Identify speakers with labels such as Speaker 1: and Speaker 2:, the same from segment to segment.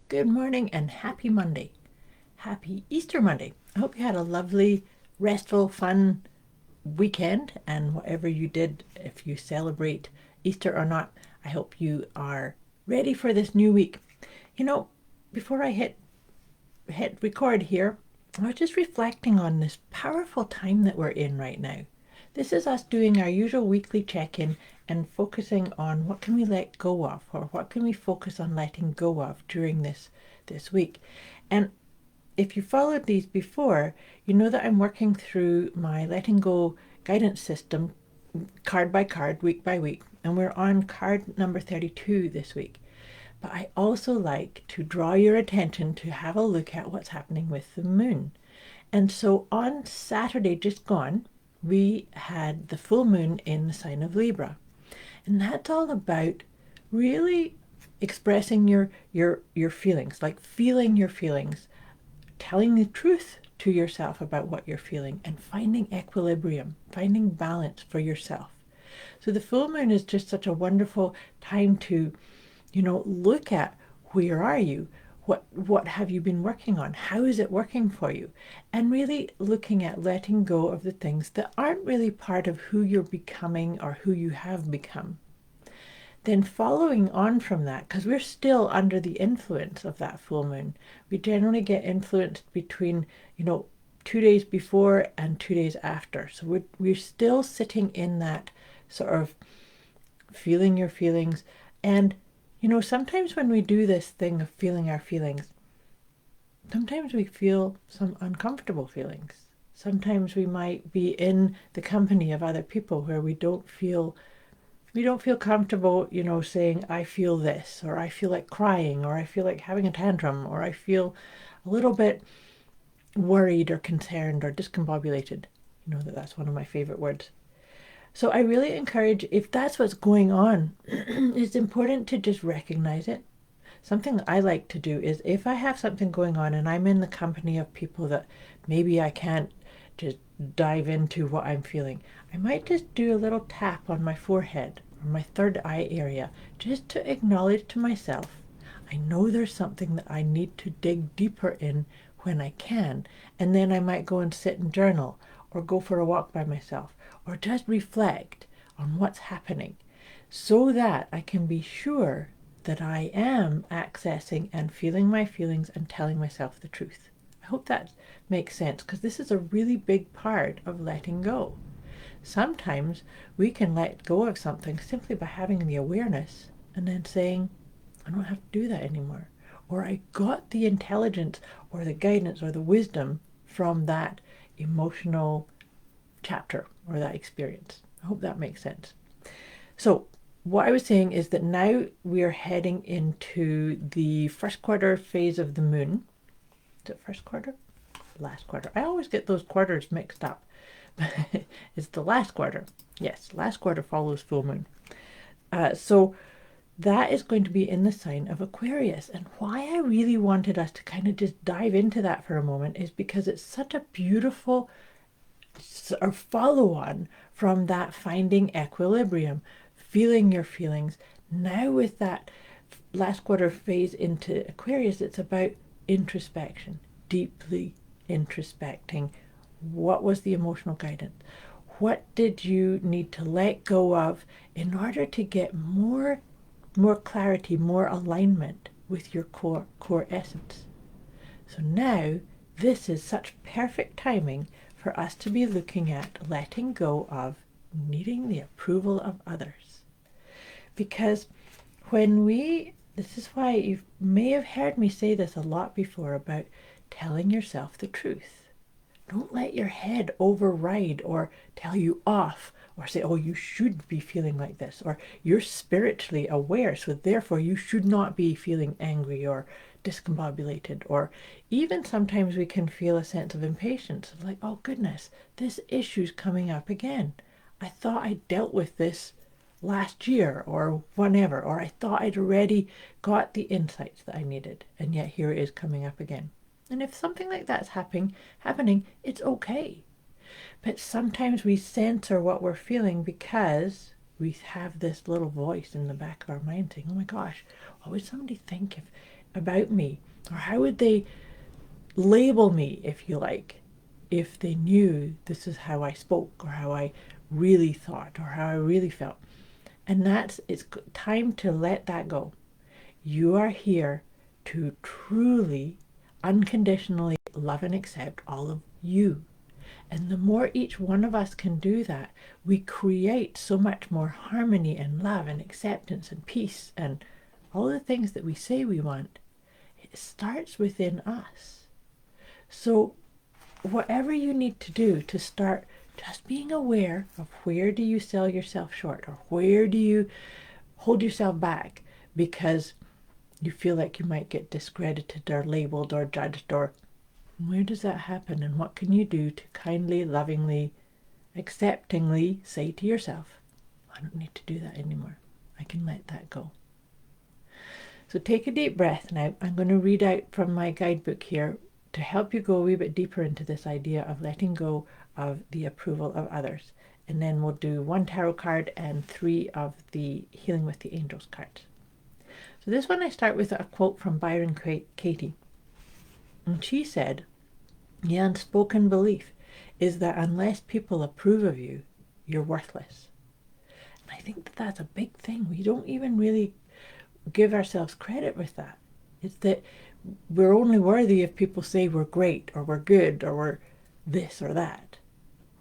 Speaker 1: Good morning and happy Monday. Happy Easter Monday. I hope you had a lovely, restful, fun weekend, and whatever you did, if you celebrate Easter or not, I hope you are ready for this new week. Before I hit record here, I was just reflecting on this powerful time that we're in right now. This is us doing our usual weekly check-in and focusing on what can we let go of, or what can we focus on letting go of during this week. And if you followed these before, you know that I'm working through my letting go guidance system card by card, week by week, and we're on card number 32 this week. But I also like to draw your attention to have a look at what's happening with the moon. And so on Saturday just gone, we had the full moon in the sign of Libra. And that's all about really expressing your feelings, like feeling your feelings, telling the truth to yourself about what you're feeling, and finding equilibrium, finding balance for yourself. So the full moon is just such a wonderful time to, look at where are you? What have you been working on? How is it working for you? And really looking at letting go of the things that aren't really part of who you're becoming or who you have become. Then following on from that, because we're still under the influence of that full moon, we generally get influenced between, 2 days before and 2 days after. So we're still sitting in that sort of feeling your feelings. And, sometimes when we do this thing of feeling our feelings, sometimes we feel some uncomfortable feelings. Sometimes we might be in the company of other people where we don't feel comfortable, saying, I feel this, or I feel like crying, or I feel like having a tantrum, or I feel a little bit worried or concerned or discombobulated. You know that's one of my favorite words. So I really encourage, if that's what's going on, it's important to just recognize it. Something that I like to do is, if I have something going on and I'm in the company of people that maybe I can't just dive into what I'm feeling, I might just do a little tap on my forehead or my third eye area, just to acknowledge to myself, I know there's something that I need to dig deeper in when I can. And then I might go and sit and journal, or go for a walk by myself, or just reflect on what's happening, so that I can be sure that I am accessing and feeling my feelings and telling myself the truth. I hope that makes sense, because this is a really big part of letting go. Sometimes we can let go of something simply by having the awareness and then saying, I don't have to do that anymore. Or I got the intelligence or the guidance or the wisdom from that emotional chapter or that experience. I hope that makes sense. So what I was saying is that now we're heading into the first quarter phase of the moon. Is it first quarter? Last quarter. I always get those quarters mixed up. It's the last quarter. Yes, last quarter follows full moon. So that is going to be in the sign of Aquarius. And why I really wanted us to kind of just dive into that for a moment is because it's such a beautiful follow on from that finding equilibrium, feeling your feelings. Now with that last quarter phase into Aquarius, it's about introspection, deeply introspecting. What was the emotional guidance? What did you need to let go of in order to get more clarity, more alignment with your core essence? So now this is such perfect timing for us to be looking at letting go of needing the approval of others. Because this is why you may have heard me say this a lot before about telling yourself the truth. Don't let your head override or tell you off, or say, oh, you should be feeling like this, or you're spiritually aware, so therefore you should not be feeling angry or discombobulated. Or even sometimes we can feel a sense of impatience, of like, oh goodness, this issue's coming up again. I thought I dealt with this last year or whenever, or I thought I'd already got the insights that I needed, and yet here it is coming up again. And if something like that's happening, it's okay. But sometimes we censor what we're feeling because we have this little voice in the back of our mind saying, oh my gosh, what would somebody think if about me? Or how would they label me, if you like, if they knew this is how I spoke or how I really thought or how I really felt? And it's time to let that go. You are here to truly, unconditionally love and accept all of you. And the more each one of us can do that, we create so much more harmony and love and acceptance and peace and all the things that we say we want. It starts within us. So whatever you need to do to start just being aware of where do you sell yourself short or where do you hold yourself back because you feel like you might get discredited or labeled or judged, or where does that happen, and what can you do to kindly, lovingly, acceptingly say to yourself, I don't need to do that anymore. I can let that go. So take a deep breath now. I'm going to read out from my guidebook here to help you go a wee bit deeper into this idea of letting go of the approval of others. And then we'll do 1 tarot card and 3 of the Healing with the Angels cards. So this one I start with a quote from Byron Katie. And she said, the unspoken belief is that unless people approve of you, you're worthless. And I think that that's a big thing. We don't even really give ourselves credit with that. It's that we're only worthy if people say we're great or we're good or we're this or that.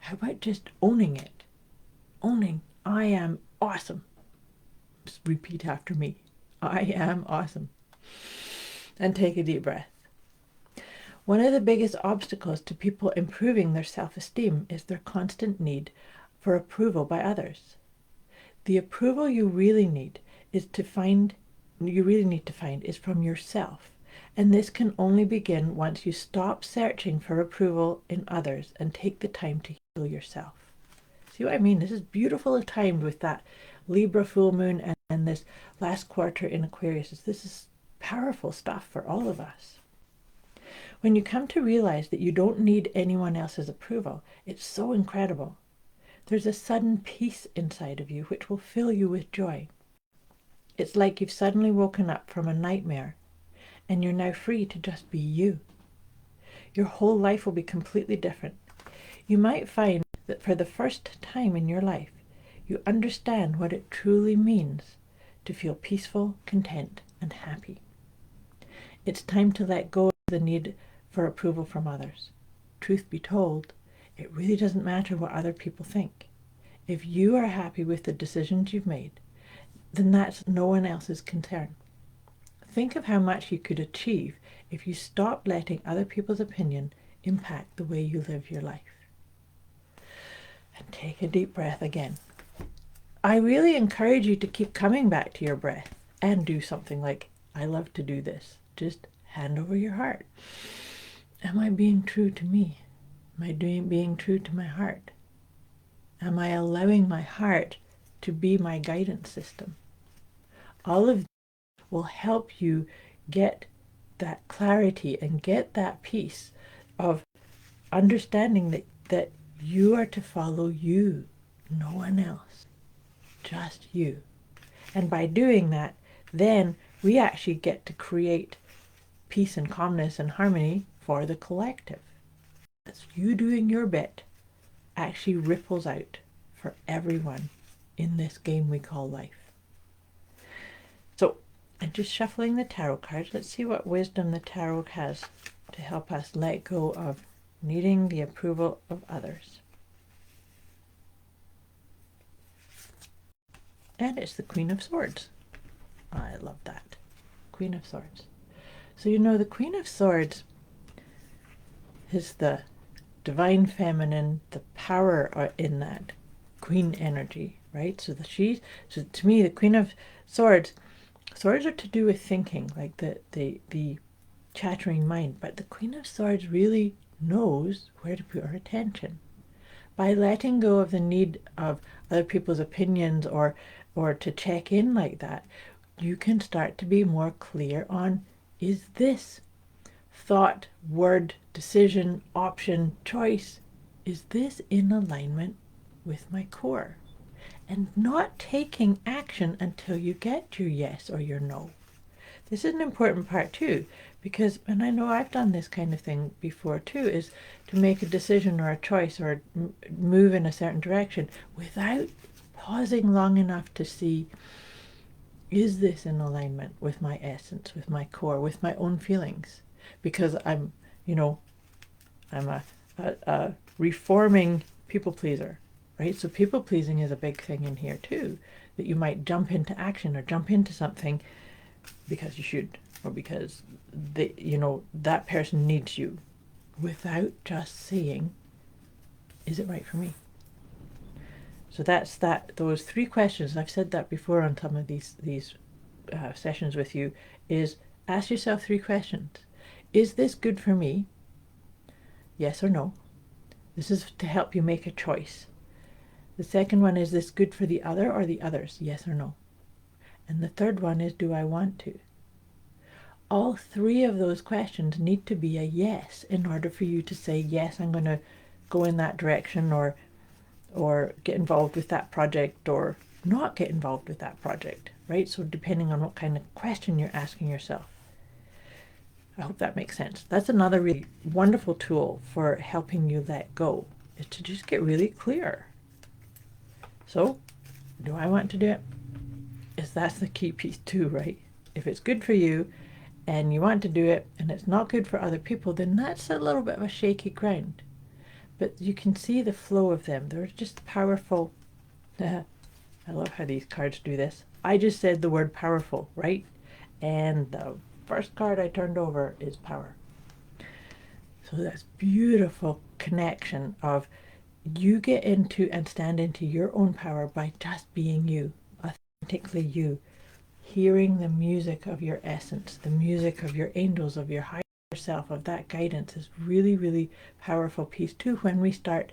Speaker 1: How about just owning it? Owning, I am awesome. Just repeat after me. I am awesome. And take a deep breath. One of the biggest obstacles to people improving their self-esteem is their constant need for approval by others. The approval you really need to find is from yourself. And this can only begin once you stop searching for approval in others and take the time to heal yourself. See what I mean? This is beautifully timed with that Libra full moon and this last quarter in Aquarius. This is powerful stuff for all of us. When you come to realize that you don't need anyone else's approval, it's so incredible. There's a sudden peace inside of you which will fill you with joy. It's like you've suddenly woken up from a nightmare and you're now free to just be you. Your whole life will be completely different. You might find that for the first time in your life, you understand what it truly means to feel peaceful, content, and happy. It's time to let go of the need for approval from others. Truth be told, it really doesn't matter what other people think. If you are happy with the decisions you've made, then that's no one else's concern. Think of how much you could achieve if you stopped letting other people's opinion impact the way you live your life. And take a deep breath again. I really encourage you to keep coming back to your breath and do something like, I love to do this. Just hand over your heart. Am I being true to me? Am I being true to my heart? Am I allowing my heart to be my guidance system? All of this will help you get that clarity and get that peace of understanding that you are to follow you, no one else, just you. And by doing that, then we actually get to create peace and calmness and harmony for the collective. That's you doing your bit actually ripples out for everyone in this game we call life. So I'm just shuffling the tarot cards. Let's see what wisdom the tarot has to help us let go of needing the approval of others. And it's the Queen of Swords. I love that. Queen of Swords. So you know the Queen of Swords is the divine feminine, the power in that queen energy, right? So to me, the Queen of Swords are to do with thinking, like the chattering mind, but the Queen of Swords really knows where to put her attention. By letting go of the need of other people's opinions or to check in like that, you can start to be more clear on, is this thought, word, decision, option, choice, is this in alignment with my core? And not taking action until you get your yes or your no. this is an important part too, because, and I know I've done this kind of thing before too, is to make a decision or a choice or move in a certain direction without pausing long enough to see, is this in alignment with my essence, with my core, with my own feelings? Because I'm, I'm a reforming people pleaser, right? So people pleasing is a big thing in here too, that you might jump into action or jump into something because you should, or because that person needs you, without just saying, is it right for me? So that's those 3 questions. I've said that before on some of these sessions with you, is ask yourself 3 questions. Is this good for me? Yes or no? This is to help you make a choice. The second one is this good for the other or the others? Yes or no? And the third one is, do I want to? All 3 of those questions need to be a yes in order for you to say, yes, I'm going to go in that direction, or get involved with that project, or not get involved with that project, right? So depending on what kind of question you're asking yourself. I hope that makes sense. That's another really wonderful tool for helping you let go, is to just get really clear. So, do I want to do it? That's the key piece too, right? If it's good for you and you want to do it and it's not good for other people, then that's a little bit of a shaky ground. But you can see the flow of them. They're just powerful. I love how these cards do this. I just said the word powerful, right? And the first card I turned over is power. So that's beautiful connection of, you get into and stand into your own power by just being you, authentically you, hearing the music of your essence, the music of your angels, of your higher self, of that guidance, is really, really powerful piece too, when we start,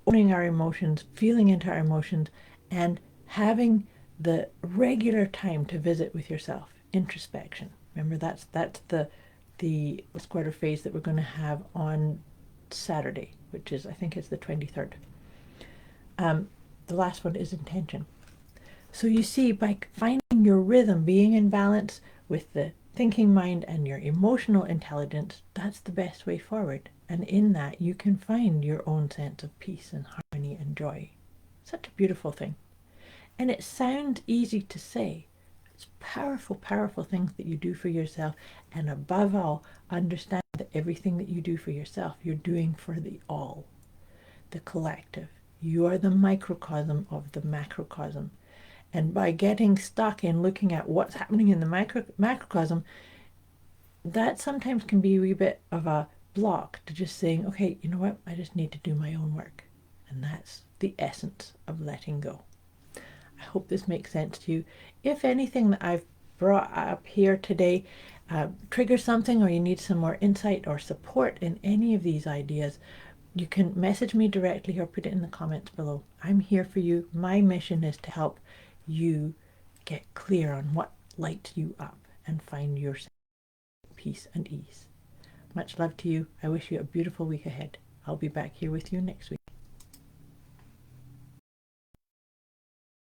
Speaker 1: owning our emotions, feeling into our emotions, and having the regular time to visit with yourself, introspection. Remember, that's the quarter phase that we're going to have on Saturday, which is, I think it's the 23rd. The last one is intention. So you see, by finding your rhythm, being in balance with the thinking mind and your emotional intelligence, that's the best way forward. And in that, you can find your own sense of peace and harmony and joy. Such a beautiful thing. And it sounds easy to say. It's powerful, powerful things that you do for yourself. And above all, understand that everything that you do for yourself, you're doing for the all, the collective. You are the microcosm of the macrocosm. And by getting stuck in looking at what's happening in the macrocosm, that sometimes can be a wee bit of a block to just saying, okay, you know what, I just need to do my own work. And that's the essence of letting go. I hope this makes sense to you. If anything that I've brought up here today triggers something, or you need some more insight or support in any of these ideas, you can message me directly or put it in the comments below. I'm here for you. My mission is to help you get clear on what lights you up and find your peace and ease. Much love to you. I wish you a beautiful week ahead. I'll be back here with you next week.